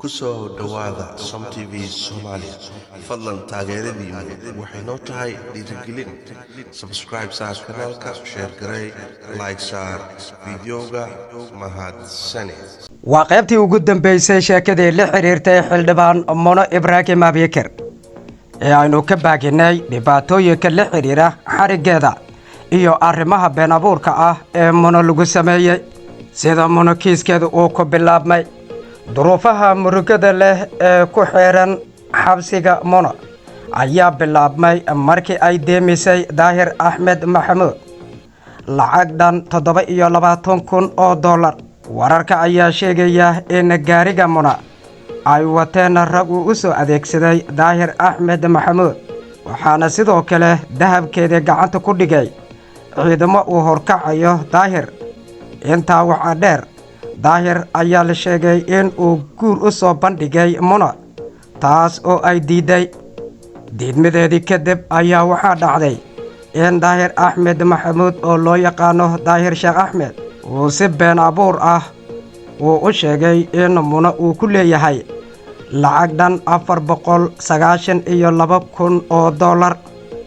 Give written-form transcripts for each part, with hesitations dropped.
kusoo dhawaada Som TV Soomaaliya fadlan taageeradiinu waxay noo tahay dhiirigelin subscribe saar kanaalka share garay like saar videoga mahadsani waa qaybtii ugu dambeysay sheekadii la xiriirtay xildhibaan Mono Ibraahim Abikar ee aynu ka baaginay dhibaatooyinka la xiriira xarigeeda iyo arrimaha been abuurka ah ee Mono lagu sameeyay sida Mono kiiskeeda uu ku bilaabmay duruufaha murugada leh ee ku xeeran xabsiga Mono ayaa bilaabmay markii ay deemisay Daahir Axmed Maxamuud lacag dhan $27,000 wararka ayaa sheegaya in gaariga Mono ay wateen rag u soo adeegsaday Daahir Axmed Maxamuud waxaana sidoo kale dahabkeeda gacanta ku dhigay ciidamo uu horkacayo Daahir intaa waxaa dheer Daahir ayaa la sheegay in uu guur u soo bandhigay Mono taas oo ay diiday diidmadeedii kadib ayaa waxaa dhacday in Daahir Axmed Maxamuud oo loo yaqaano Daahir Sheekh Axmed uu si been abuur ah uu u sheegay in Mono uu ku leeyahay lacag dhan $492,000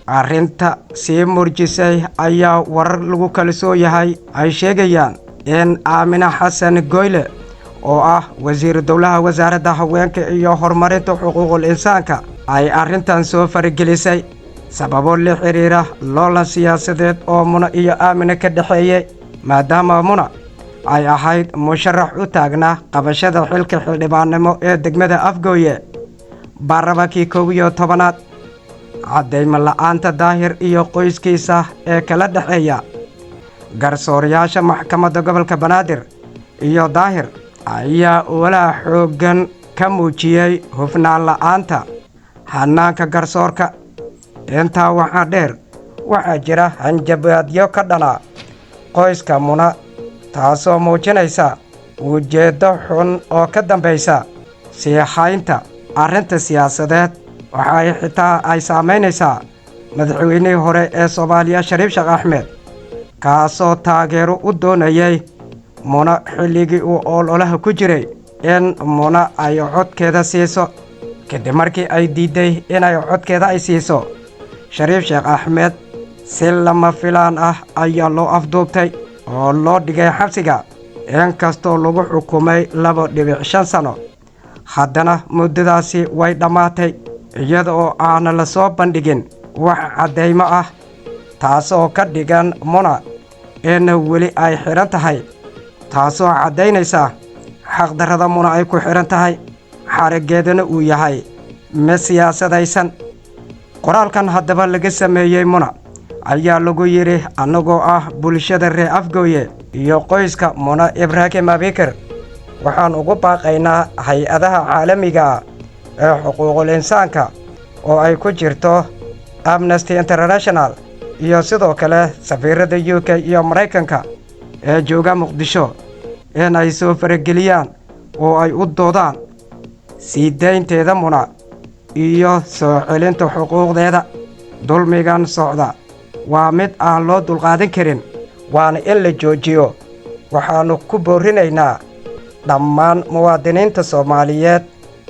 arrinta sii murjisay ayaa warar lagu kalsoon yahay ay sheegayaan in Aamina Xasan Goyle oo ah wasiir dowlaha wasaaradda haweenka iyo horumarinta xuquuqul insaanka ay arrintan soo faragelisay sababo la xiriira loolan siyaasadeed oo Mono iyo Aamina ka dhaxeeyay maadaama Mono ay ahayd musharax u taagnaa qabashada xilka xildhibaannimo ee degmada Afgooye baarlamankii 11aad cadeymo la'aanta Daahir iyo qoyskiisa ee kala dhaxeeya garsoorayaasha maxkamadda gobolka Banaadir iyo Daahir ayaa walaac xooggan ka muujiyay hufnaan la'aanta hanaanka garsoorka intaa waxaa dheer waxaa jira hanjabaadyo ka dhana qoyska Mono taasoo muujinaysa ujeeddo xun oo ka dambaysa sii haynta arrinta siyaasadeed waxay xitaa ay saamaynaysaa madaxweynihii hore ee Soomaaliya Shariif Sheekh Axmed kaasoo taageero u doonayay Mono xilligii uu ololaha ku jiray in Mono ay codkeeda siiso kadib markii ay diiday inay codkeeda ay siiso Shariif Sheekh Axmed si lama filaan ah ayaa loo afduubtay oo loo dhigay xabsiga inkastoo lagu xukumay 2.5 sano haddana muddadaasi way dhammaatay iyada oo aan la soo bandhigin wax cadeymo ah taasoo ka dhigan Mono in weli ay xiran tahay taasoo cadaynaysa xaqdarrada Mono ay ku xiran tahay xarigeedana uu yahay mid siyaasadaysan qoraalkan haddaba laga sameeyey Mono ayaa lagu yidhi annagoo ah bulshada reer Afgooye iyo qoyska Mono Ibraahim Abikar waxaan ugu baaqaynaa hay-adaha caalamiga ee xuquuqul insaanka oo ay ku jirto Amnesty International iyo sidoo kale safiirada UK iyo Mareykanka ee jooga Muqdisho in ay soo farageliyaan oo ay u doodaan sii daynteeda Mono iyo soo celinta xuquuqdeeda dulmigan socda waa mid aan loo dulqaadan karin waana in la joojiyo waxaanu ku boorinaynaa dhammaan muwaadiniinta Soomaaliyeed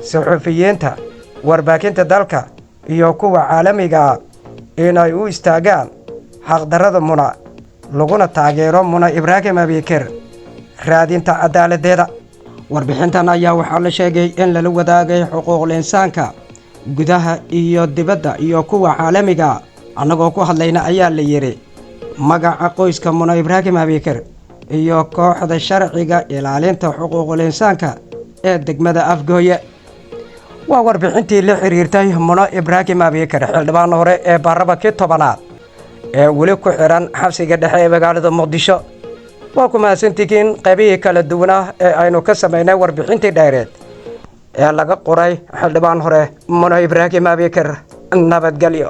suxufiyiinta warbaahinta dalka iyo kuwa caalamiga inay u istaagaan xaqdarrada Mono laguna taageero Mono Ibraahim Abikar raadinta cadaaladdeeda warbixintan ayaa waxaa la sheegay in lala wadaagay xuquuqul insaanka gudaha iyo dibadda iyo kuwa caalamiga annagoo ku hadlayna ayaa la yidhi magaca qoyska Mono Ibraahim Abikar iyo kooxda sharciga ilaalinta xuquuqul insaanka ee degmada Afgooye waa warbixintii la xiriirtay Mono Ibraahim Abikar xildhibaan hore ee baarlamankii 10aad ee weli ku xiran xabsiga dhexe ee magaalada Muqdisho waa ku mahadsantihiin qaybihii kala duwanaa ee aynu ka samaynay warbixintii dheereed ee laga qoray xildhibaan hore Mono Ibraahim Abikar nabadgelyo